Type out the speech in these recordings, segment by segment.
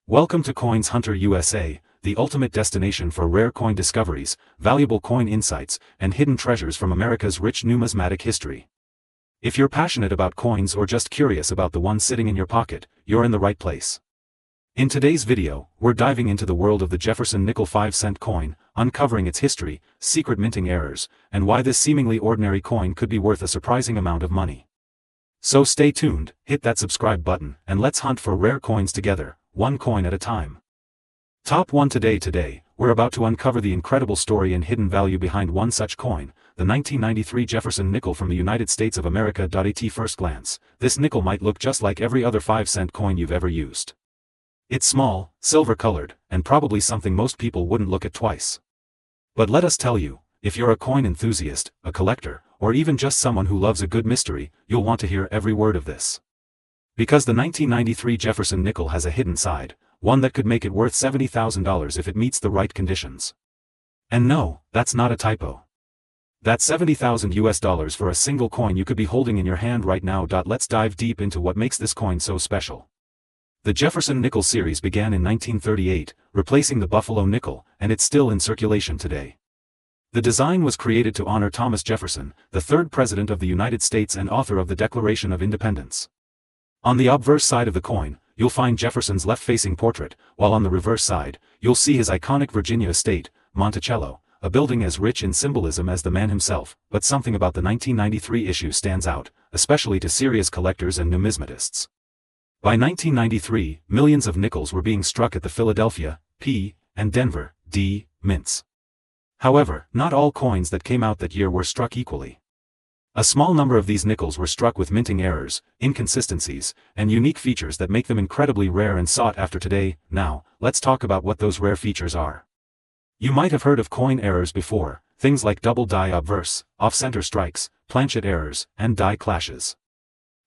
Welcome to Coins Hunter USA, the ultimate destination for rare coin discoveries, valuable coin insights, and hidden treasures from America's rich numismatic history. If you're passionate about coins or just curious about the one sitting in your pocket, you're in the right place. In today's video, we're diving into the world of the Jefferson nickel 5-cent coin, uncovering its history, secret minting errors, and why this seemingly ordinary coin could be worth a surprising amount of money. So stay tuned, hit that subscribe button, and let's hunt for rare coins together, one coin at a time. Top 1 Today, we're about to uncover the incredible story and hidden value behind one such coin, the 1993 Jefferson nickel from the United States of America. At first glance, this nickel might look just like every other 5-cent coin you've ever used. It's small, silver-colored, and probably something most people wouldn't look at twice. But let us tell you, if you're a coin enthusiast, a collector, or even just someone who loves a good mystery, you'll want to hear every word of this. Because the 1993 Jefferson nickel has a hidden side, one that could make it worth $70,000 if it meets the right conditions. And no, that's not a typo. That's $70,000 for a single coin you could be holding in your hand right now. Let's dive deep into what makes this coin so special. The Jefferson nickel series began in 1938, replacing the Buffalo nickel, and it's still in circulation today. The design was created to honor Thomas Jefferson, the third president of the United States and author of the Declaration of Independence. On the obverse side of the coin, you'll find Jefferson's left-facing portrait, while on the reverse side, you'll see his iconic Virginia estate, Monticello, a building as rich in symbolism as the man himself. But something about the 1993 issue stands out, especially to serious collectors and numismatists. By 1993, millions of nickels were being struck at the Philadelphia, P, and Denver, D, mints. However, not all coins that came out that year were struck equally. A small number of these nickels were struck with minting errors, inconsistencies, and unique features that make them incredibly rare and sought after today. Now, let's talk about what those rare features are. You might have heard of coin errors before, things like double die obverse, off-center strikes, planchet errors, and die clashes.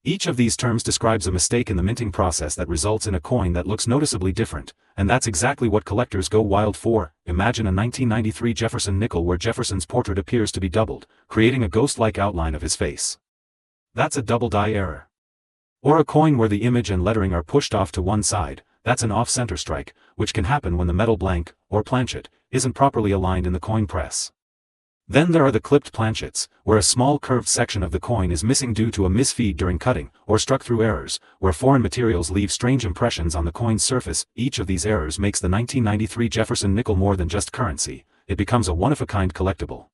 Each of these terms describes a mistake in the minting process that results in a coin that looks noticeably different, and that's exactly what collectors go wild for. Imagine a 1993 Jefferson nickel where Jefferson's portrait appears to be doubled, creating a ghost-like outline of his face. That's a double die error. Or a coin where the image and lettering are pushed off to one side, that's an off-center strike, which can happen when the metal blank, or planchet, isn't properly aligned in the coin press. Then there are the clipped planchets, where a small curved section of the coin is missing due to a misfeed during cutting, or struck through errors, where foreign materials leave strange impressions on the coin's surface. Each of these errors makes the 1993 Jefferson nickel more than just currency, it becomes a one-of-a-kind collectible.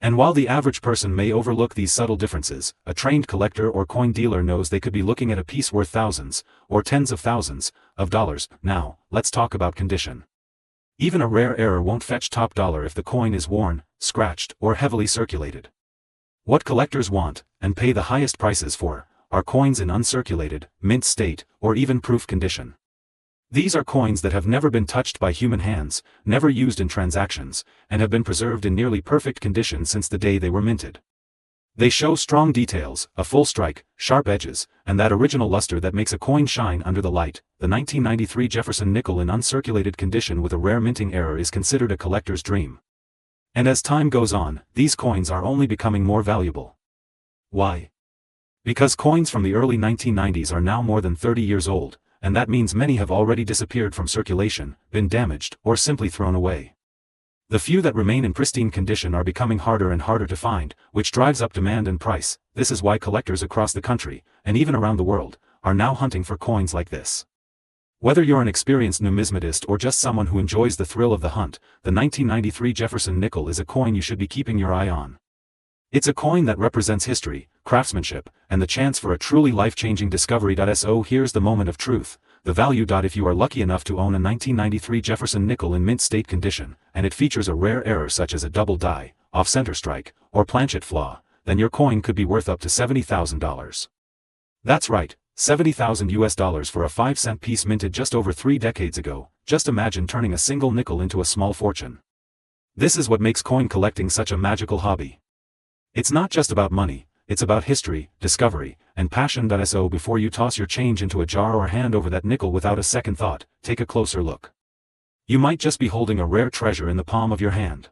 And while the average person may overlook these subtle differences, a trained collector or coin dealer knows they could be looking at a piece worth thousands, or tens of thousands, of dollars. Now, let's talk about condition. Even a rare error won't fetch top dollar if the coin is worn, scratched, or heavily circulated. What collectors want, and pay the highest prices for, are coins in uncirculated, mint state, or even proof condition. These are coins that have never been touched by human hands, never used in transactions, and have been preserved in nearly perfect condition since the day they were minted. They show strong details, a full strike, sharp edges, and that original luster that makes a coin shine under the light. The 1993 Jefferson nickel in uncirculated condition with a rare minting error is considered a collector's dream. And as time goes on, these coins are only becoming more valuable. Why? Because coins from the early 1990s are now more than 30 years old, and that means many have already disappeared from circulation, been damaged, or simply thrown away. The few that remain in pristine condition are becoming harder and harder to find, which drives up demand and price. This is why collectors across the country, and even around the world, are now hunting for coins like this. Whether you're an experienced numismatist or just someone who enjoys the thrill of the hunt, the 1993 Jefferson nickel is a coin you should be keeping your eye on. It's a coin that represents history, craftsmanship, and the chance for a truly life-changing discovery. So here's the moment of truth. The value. If you are lucky enough to own a 1993 Jefferson nickel in mint state condition, and it features a rare error such as a double die, off-center strike, or planchet flaw, then your coin could be worth up to $70,000. That's right, $70,000 for a 5-cent piece minted just over 3 decades ago. Just imagine turning a single nickel into a small fortune. This is what makes coin collecting such a magical hobby. It's not just about money, it's about history, discovery, and passion. So before you toss your change into a jar or hand over that nickel without a second thought, take a closer look. You might just be holding a rare treasure in the palm of your hand.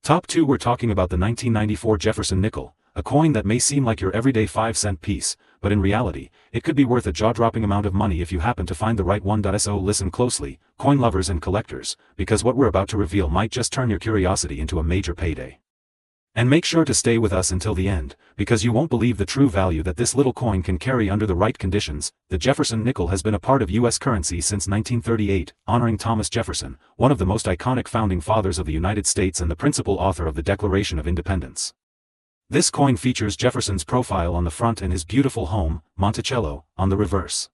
Top 2, we're talking about the 1994 Jefferson nickel, a coin that may seem like your everyday 5-cent piece, but in reality, it could be worth a jaw-dropping amount of money if you happen to find the right one. So listen closely, coin lovers and collectors, because what we're about to reveal might just turn your curiosity into a major payday. And make sure to stay with us until the end, because you won't believe the true value that this little coin can carry under the right conditions. The Jefferson nickel has been a part of U.S. currency since 1938, honoring Thomas Jefferson, one of the most iconic founding fathers of the United States and the principal author of the Declaration of Independence. This coin features Jefferson's profile on the front and his beautiful home, Monticello, on the reverse.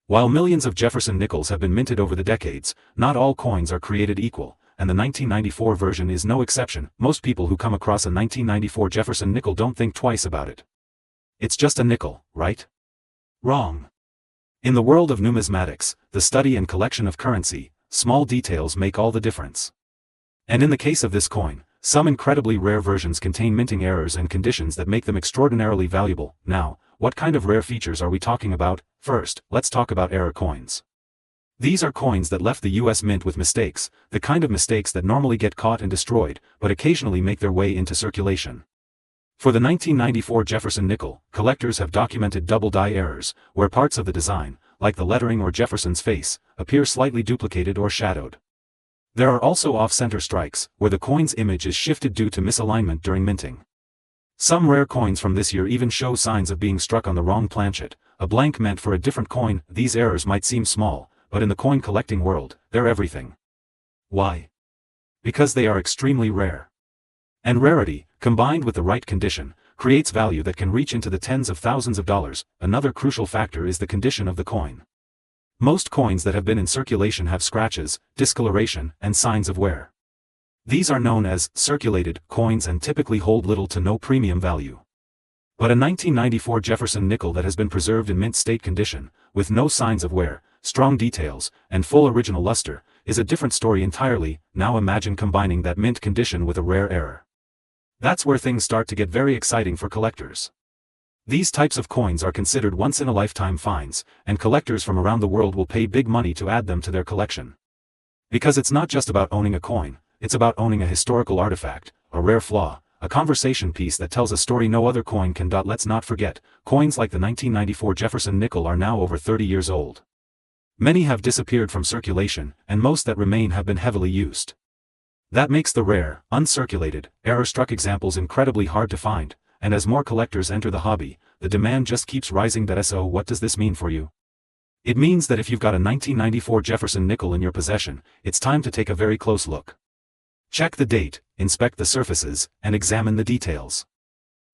While millions of Jefferson nickels have been minted over the decades, not all coins are created equal, and the 1994 version is no exception. Most people who come across a 1994 Jefferson nickel don't think twice about it. It's just a nickel, right? Wrong. In the world of numismatics, the study and collection of currency, small details make all the difference. And in the case of this coin, some incredibly rare versions contain minting errors and conditions that make them extraordinarily valuable. Now, what kind of rare features are we talking about? First, let's talk about error coins. These are coins that left the US Mint with mistakes, the kind of mistakes that normally get caught and destroyed, but occasionally make their way into circulation. For the 1994 Jefferson nickel, collectors have documented double die errors, where parts of the design, like the lettering or Jefferson's face, appear slightly duplicated or shadowed. There are also off-center strikes, where the coin's image is shifted due to misalignment during minting. Some rare coins from this year even show signs of being struck on the wrong planchet, a blank meant for a different coin. These errors might seem small, but in the coin collecting world, they're everything. Why? Because they are extremely rare. And rarity, combined with the right condition, creates value that can reach into the tens of thousands of dollars. Another crucial factor is the condition of the coin. Most coins that have been in circulation have scratches, discoloration, and signs of wear. These are known as circulated coins and typically hold little to no premium value. But a 1994 Jefferson nickel that has been preserved in mint state condition, with no signs of wear, strong details, and full original luster, is a different story entirely. Now imagine combining that mint condition with a rare error. That's where things start to get very exciting for collectors. These types of coins are considered once-in-a-lifetime finds, and collectors from around the world will pay big money to add them to their collection. Because it's not just about owning a coin, it's about owning a historical artifact, a rare flaw, a conversation piece that tells a story no other coin can. Let's not forget, coins like the 1994 Jefferson nickel are now over 30 years old. Many have disappeared from circulation, and most that remain have been heavily used. That makes the rare, uncirculated, error-struck examples incredibly hard to find, and as more collectors enter the hobby, the demand just keeps rising. So what does this mean for you? It means that if you've got a 1994 Jefferson nickel in your possession, it's time to take a very close look. Check the date, inspect the surfaces, and examine the details.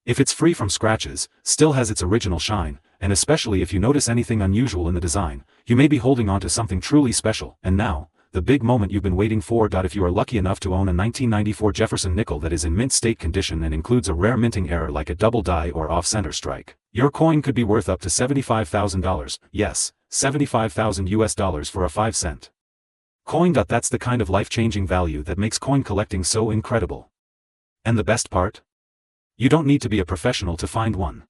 If it's free from scratches, still has its original shine, and especially if you notice anything unusual in the design, you may be holding on to something truly special. And now, the big moment you've been waiting for. If you are lucky enough to own a 1994 Jefferson nickel that is in mint state condition and includes a rare minting error like a double die or off-center strike, your coin could be worth up to $75,000, yes, $75,000 for a 5-cent coin. That's the kind of life-changing value that makes coin collecting so incredible. And the best part? You don't need to be a professional to find one.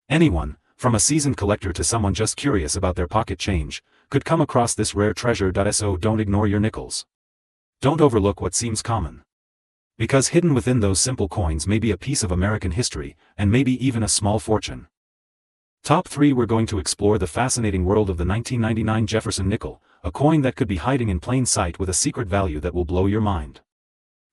Anyone, from a seasoned collector to someone just curious about their pocket change, could come across this rare treasure. So don't ignore your nickels. Don't overlook what seems common. Because hidden within those simple coins may be a piece of American history, and maybe even a small fortune. Top 3. We're going to explore the fascinating world of the 1999 Jefferson nickel, a coin that could be hiding in plain sight with a secret value that will blow your mind.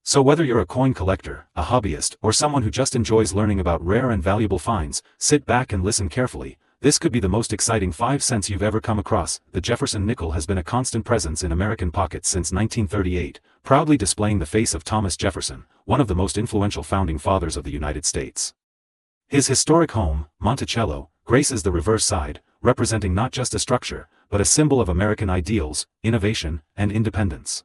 So whether you're a coin collector, a hobbyist, or someone who just enjoys learning about rare and valuable finds, sit back and listen carefully. This could be the most exciting 5 cents you've ever come across. The Jefferson nickel has been a constant presence in American pockets since 1938, proudly displaying the face of Thomas Jefferson, one of the most influential founding fathers of the United States. His historic home, Monticello, graces the reverse side, representing not just a structure, but a symbol of American ideals, innovation, and independence.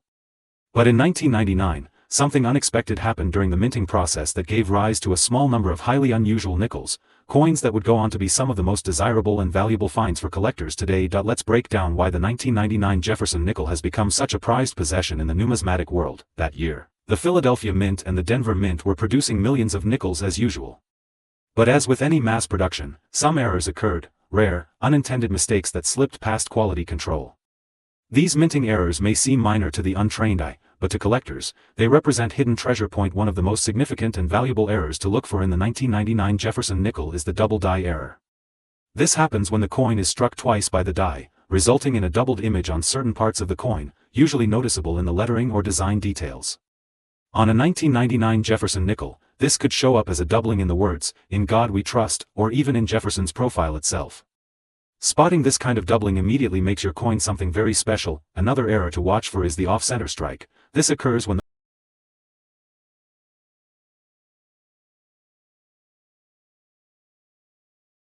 But in 1999, something unexpected happened during the minting process that gave rise to a small number of highly unusual nickels, coins that would go on to be some of the most desirable and valuable finds for collectors today. Let's break down why the 1999 Jefferson nickel has become such a prized possession in the numismatic world. That year, the Philadelphia Mint and the Denver Mint were producing millions of nickels as usual. But as with any mass production, some errors occurred, rare, unintended mistakes that slipped past quality control. These minting errors may seem minor to the untrained eye, but to collectors, they represent hidden treasure. One of the most significant and valuable errors to look for in the 1999 Jefferson nickel is the double die error. This happens when the coin is struck twice by the die, resulting in a doubled image on certain parts of the coin, usually noticeable in the lettering or design details. On a 1999 Jefferson nickel, this could show up as a doubling in the words, "In God We Trust," or even in Jefferson's profile itself. Spotting this kind of doubling immediately makes your coin something very special. Another error to watch for is the off-center strike. This occurs when the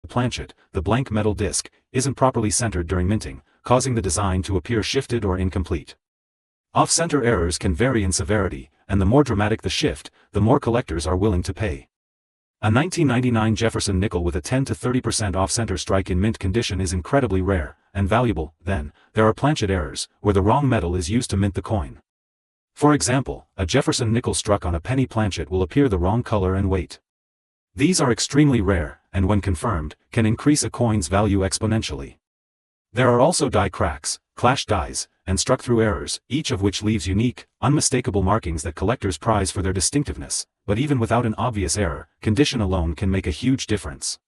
planchet, the blank metal disc, isn't properly centered during minting, causing the design to appear shifted or incomplete. Off-center errors can vary in severity, and the more dramatic the shift, the more collectors are willing to pay. A 1999 Jefferson nickel with a 10 to 30% off-center strike in mint condition is incredibly rare and valuable. Then, there are planchet errors, where the wrong metal is used to mint the coin. For example, a Jefferson nickel struck on a penny planchet will appear the wrong color and weight. These are extremely rare, and when confirmed, can increase a coin's value exponentially. There are also die cracks, clash dies, and struck-through errors, each of which leaves unique, unmistakable markings that collectors prize for their distinctiveness, but even without an obvious error, condition alone can make a huge difference.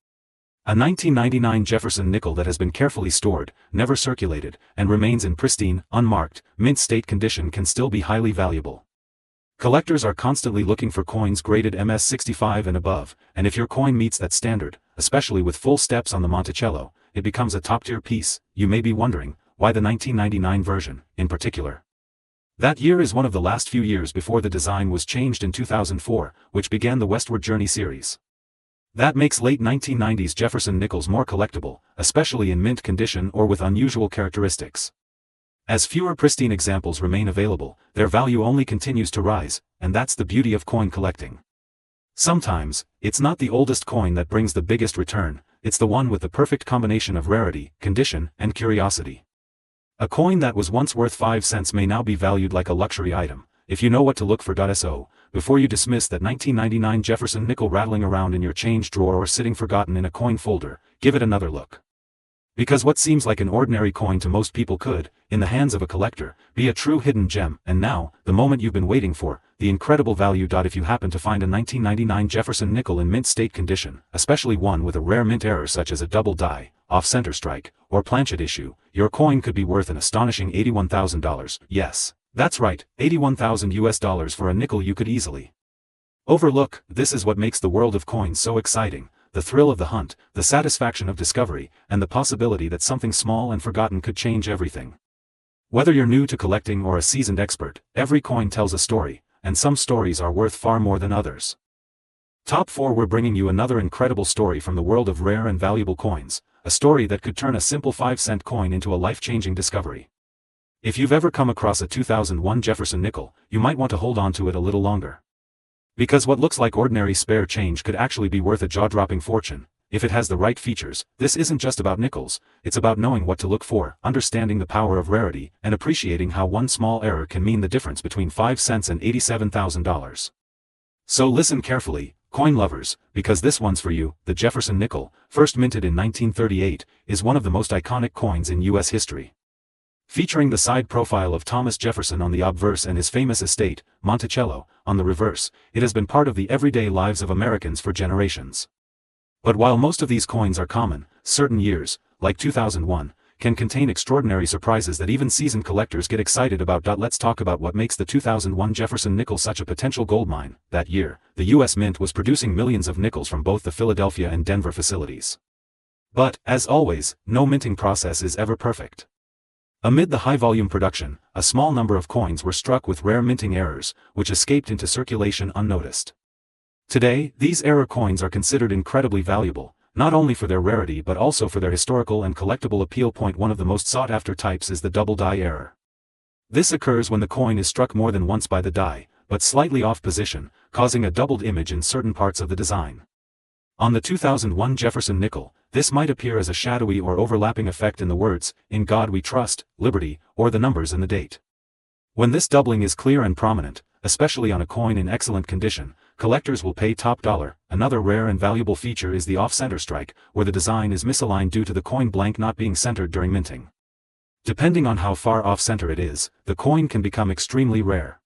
A 1999 Jefferson nickel that has been carefully stored, never circulated, and remains in pristine, unmarked, mint state condition can still be highly valuable. Collectors are constantly looking for coins graded MS65 and above, and if your coin meets that standard, especially with full steps on the Monticello, it becomes a top-tier piece. You may be wondering, why the 1999 version, in particular? That year is one of the last few years before the design was changed in 2004, which began the Westward Journey series. That makes late 1990s Jefferson nickels more collectible, especially in mint condition or with unusual characteristics. As fewer pristine examples remain available, their value only continues to rise, and that's the beauty of coin collecting. Sometimes, it's not the oldest coin that brings the biggest return, it's the one with the perfect combination of rarity, condition, and curiosity. A coin that was once worth 5 cents may now be valued like a luxury item, if you know what to look for. So, before you dismiss that 1999 Jefferson nickel rattling around in your change drawer or sitting forgotten in a coin folder, give it another look. Because what seems like an ordinary coin to most people could, in the hands of a collector, be a true hidden gem. And now, the moment you've been waiting for, the incredible value. If you happen to find a 1999 Jefferson nickel in mint state condition, especially one with a rare mint error such as a double die, off-center strike, or planchet issue, your coin could be worth an astonishing $81,000. Yes, that's right, $81,000 for a nickel you could easily overlook. This is what makes the world of coins so exciting. The thrill of the hunt, the satisfaction of discovery, and the possibility that something small and forgotten could change everything. Whether you're new to collecting or a seasoned expert, every coin tells a story, and some stories are worth far more than others. Top 4. We're bringing you another incredible story from the world of rare and valuable coins, a story that could turn a simple 5-cent coin into a life-changing discovery. If you've ever come across a 2001 Jefferson nickel, you might want to hold on to it a little longer. Because what looks like ordinary spare change could actually be worth a jaw-dropping fortune, if it has the right features. This isn't just about nickels, it's about knowing what to look for, understanding the power of rarity, and appreciating how one small error can mean the difference between 5 cents and $87,000. So listen carefully, coin lovers, because this one's for you. The Jefferson nickel, first minted in 1938, is one of the most iconic coins in U.S. history. Featuring the side profile of Thomas Jefferson on the obverse and his famous estate, Monticello, on the reverse, it has been part of the everyday lives of Americans for generations. But while most of these coins are common, certain years, like 2001, can contain extraordinary surprises that even seasoned collectors get excited about. Let's talk about what makes the 2001 Jefferson nickel such a potential goldmine. That year, the U.S. Mint was producing millions of nickels from both the Philadelphia and Denver facilities. But, as always, no minting process is ever perfect. Amid the high-volume production, a small number of coins were struck with rare minting errors, which escaped into circulation unnoticed. Today, these error coins are considered incredibly valuable, not only for their rarity but also for their historical and collectible appeal. One of the most sought-after types is the double die error. This occurs when the coin is struck more than once by the die, but slightly off position, causing a doubled image in certain parts of the design. On the 2001 Jefferson nickel, this might appear as a shadowy or overlapping effect in the words, "In God We Trust," "Liberty," or the numbers and the date. When this doubling is clear and prominent, especially on a coin in excellent condition, collectors will pay top dollar. Another rare and valuable feature is the off-center strike, where the design is misaligned due to the coin blank not being centered during minting. Depending on how far off-center it is, the coin can become extremely rare.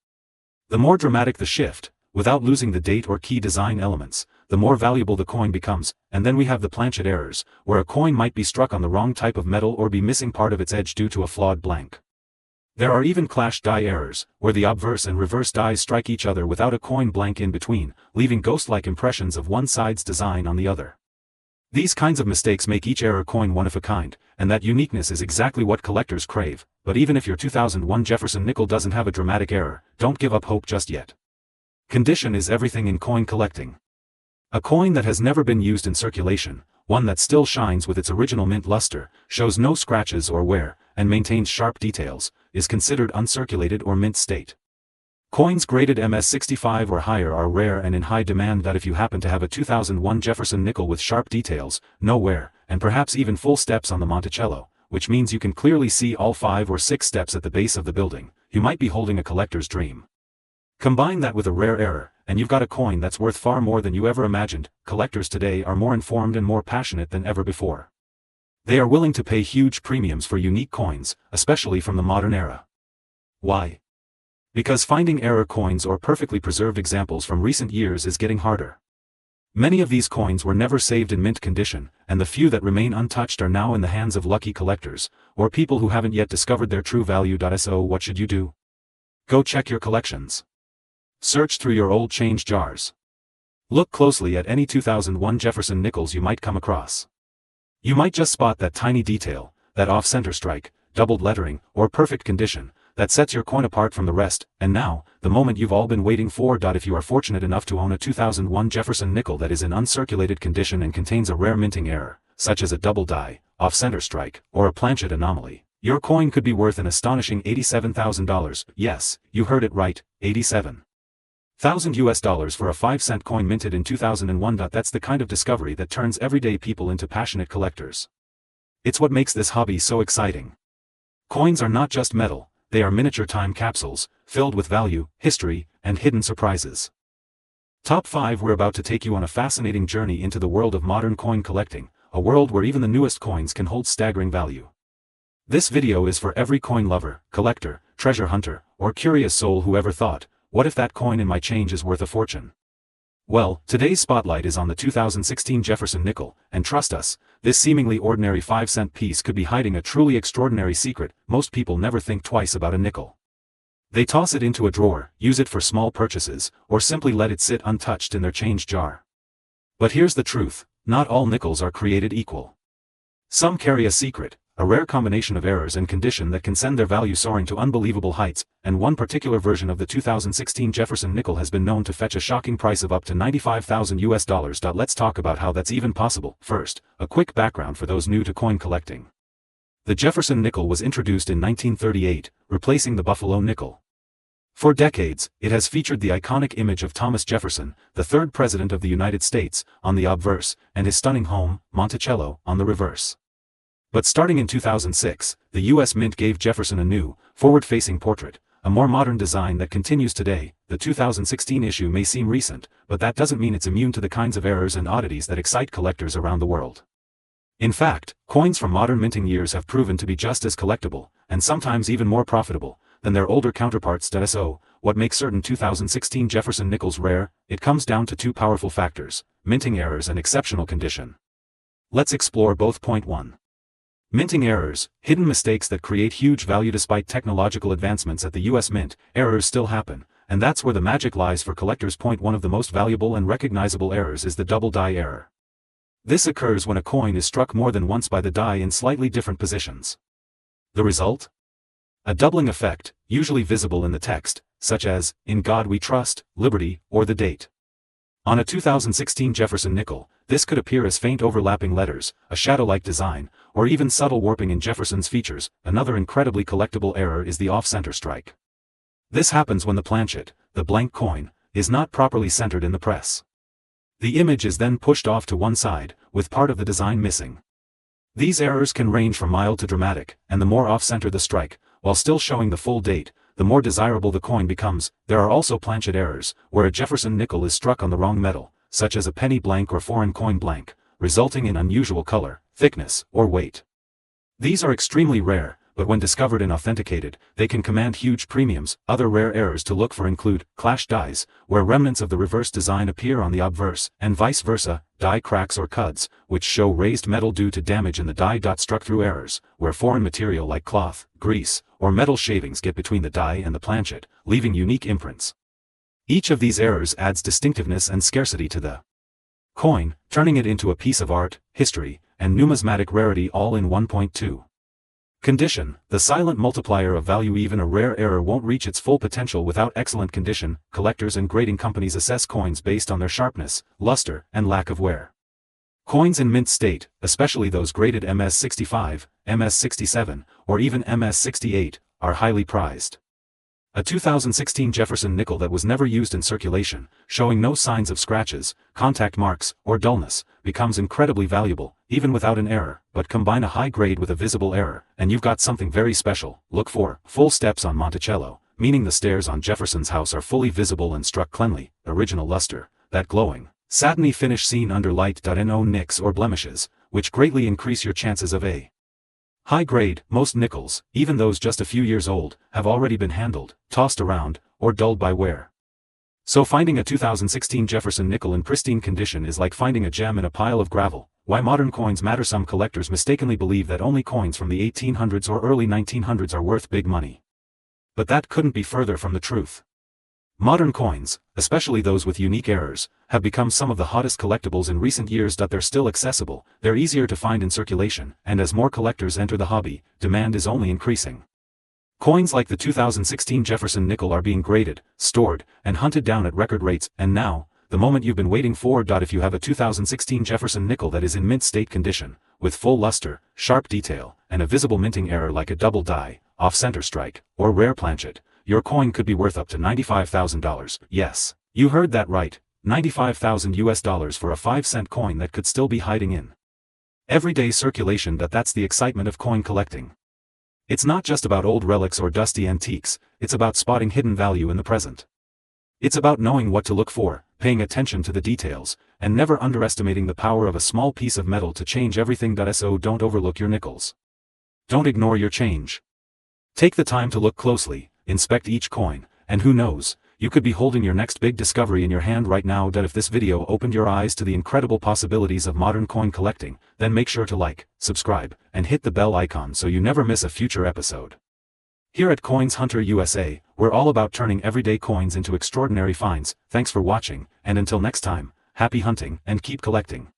The more dramatic the shift, without losing the date or key design elements, the more valuable the coin becomes, and then we have the planchet errors, where a coin might be struck on the wrong type of metal or be missing part of its edge due to a flawed blank. There are even clash die errors, where the obverse and reverse dies strike each other without a coin blank in between, leaving ghost-like impressions of one side's design on the other. These kinds of mistakes make each error coin one of a kind, and that uniqueness is exactly what collectors crave. But even if your 2001 Jefferson nickel doesn't have a dramatic error, don't give up hope just yet. Condition is everything in coin collecting. A coin that has never been used in circulation, one that still shines with its original mint luster, shows no scratches or wear, and maintains sharp details, is considered uncirculated or mint state. Coins graded MS65 or higher are rare and in high demand. That if you happen to have a 2001 Jefferson nickel with sharp details, no wear, and perhaps even full steps on the Monticello, which means you can clearly see all 5 or 6 steps at the base of the building, you might be holding a collector's dream. Combine that with a rare error, and you've got a coin that's worth far more than you ever imagined. Collectors today are more informed and more passionate than ever before. They are willing to pay huge premiums for unique coins, especially from the modern era. Why? Because finding error coins or perfectly preserved examples from recent years is getting harder. Many of these coins were never saved in mint condition, and the few that remain untouched are now in the hands of lucky collectors, or people who haven't yet discovered their true value. So what should you do? Go check your collections. Search through your old change jars. Look closely at any 2001 Jefferson nickels you might come across. You might just spot that tiny detail, that off-center strike, doubled lettering, or perfect condition, that sets your coin apart from the rest. And now, the moment you've all been waiting for. If you are fortunate enough to own a 2001 Jefferson nickel that is in uncirculated condition and contains a rare minting error, such as a double die, off-center strike, or a planchet anomaly, your coin could be worth an astonishing $87,000. Yes, you heard it right, $87,000 for a 5-cent coin minted in 2001. That's the kind of discovery that turns everyday people into passionate collectors. It's what makes this hobby so exciting. Coins are not just metal, they are miniature time capsules, filled with value, history, and hidden surprises. Top 5. We're about to take you on a fascinating journey into the world of modern coin collecting, a world where even the newest coins can hold staggering value. This video is for every coin lover, collector, treasure hunter, or curious soul who ever thought, what if that coin in my change is worth a fortune? Well, today's spotlight is on the 2016 Jefferson nickel, and trust us, this seemingly ordinary 5-cent piece could be hiding a truly extraordinary secret. Most people never think twice about a nickel. They toss it into a drawer, use it for small purchases, or simply let it sit untouched in their change jar. But here's the truth, not all nickels are created equal. Some carry a secret, a rare combination of errors and condition that can send their value soaring to unbelievable heights, and one particular version of the 2016 Jefferson nickel has been known to fetch a shocking price of up to $95,000. Let's talk about how that's even possible. First, a quick background for those new to coin collecting. The Jefferson nickel was introduced in 1938, replacing the Buffalo nickel. For decades, it has featured the iconic image of Thomas Jefferson, the third president of the United States, on the obverse, and his stunning home, Monticello, on the reverse. But starting in 2006, the U.S. Mint gave Jefferson a new, forward-facing portrait, a more modern design that continues today. The 2016 issue may seem recent, but that doesn't mean it's immune to the kinds of errors and oddities that excite collectors around the world. In fact, coins from modern minting years have proven to be just as collectible, and sometimes even more profitable, than their older counterparts. So, what makes certain 2016 Jefferson nickels rare? It comes down to two powerful factors: minting errors and exceptional condition. Let's explore both. Point 1. Minting errors, hidden mistakes that create huge value. Despite technological advancements at the U.S. Mint, errors still happen, and that's where the magic lies for collectors. Point 1. Of the most valuable and recognizable errors is the double die error. This occurs when a coin is struck more than once by the die in slightly different positions. The result? A doubling effect, usually visible in the text, such as, "In God We Trust," "Liberty," or the date. On a 2016 Jefferson nickel, this could appear as faint overlapping letters, a shadow-like design, or even subtle warping in Jefferson's features. Another incredibly collectible error is the off-center strike. This happens when the planchet, the blank coin, is not properly centered in the press. The image is then pushed off to one side, with part of the design missing. These errors can range from mild to dramatic, and the more off-center the strike, while still showing the full date, the more desirable the coin becomes. There are also planchet errors, where a Jefferson nickel is struck on the wrong metal, such as a penny blank or foreign coin blank, resulting in unusual color, thickness, or weight. These are extremely rare, but when discovered and authenticated, they can command huge premiums. Other rare errors to look for include clash dies, where remnants of the reverse design appear on the obverse, and vice versa, die cracks or cuds, which show raised metal due to damage in the die. Struck through errors, where foreign material like cloth, grease, or metal shavings get between the die and the planchet, leaving unique imprints. Each of these errors adds distinctiveness and scarcity to the coin, turning it into a piece of art, history, and numismatic rarity all in 1.2. Condition, the silent multiplier of value. Even a rare error won't reach its full potential without excellent condition. Collectors and grading companies assess coins based on their sharpness, luster, and lack of wear. Coins in mint state, especially those graded MS65, MS67, or even MS68, are highly prized. A 2016 Jefferson nickel that was never used in circulation, showing no signs of scratches, contact marks, or dullness, becomes incredibly valuable, even without an error. But combine a high grade with a visible error, and you've got something very special. Look for full steps on Monticello, meaning the stairs on Jefferson's house are fully visible and struck cleanly, original luster, that glowing, satiny finish seen under light. No nicks or blemishes, which greatly increase your chances of a high grade. Most nickels, even those just a few years old, have already been handled, tossed around, or dulled by wear. So finding a 2016 Jefferson nickel in pristine condition is like finding a gem in a pile of gravel. Why modern coins matter. Some collectors mistakenly believe that only coins from the 1800s or early 1900s are worth big money. But that couldn't be further from the truth. Modern coins, especially those with unique errors, have become some of the hottest collectibles in recent years. They're still accessible, they're easier to find in circulation, and as more collectors enter the hobby, demand is only increasing. Coins like the 2016 Jefferson nickel are being graded, stored, and hunted down at record rates, and now, the moment you've been waiting for. If you have a 2016 Jefferson nickel that is in mint state condition, with full luster, sharp detail, and a visible minting error like a double die, off-center strike, or rare planchet, your coin could be worth up to $95,000. Yes, you heard that right, $95,000 for a 5-cent coin that could still be hiding in everyday circulation. That's the excitement of coin collecting. It's not just about old relics or dusty antiques, it's about spotting hidden value in the present. It's about knowing what to look for, paying attention to the details, and never underestimating the power of a small piece of metal to change everything. So don't overlook your nickels. Don't ignore your change. Take the time to look closely, inspect each coin, and who knows, you could be holding your next big discovery in your hand right now. If this video opened your eyes to the incredible possibilities of modern coin collecting, then make sure to like, subscribe, and hit the bell icon so you never miss a future episode. Here at Coins Hunter USA, we're all about turning everyday coins into extraordinary finds. Thanks for watching, and until next time, happy hunting and keep collecting.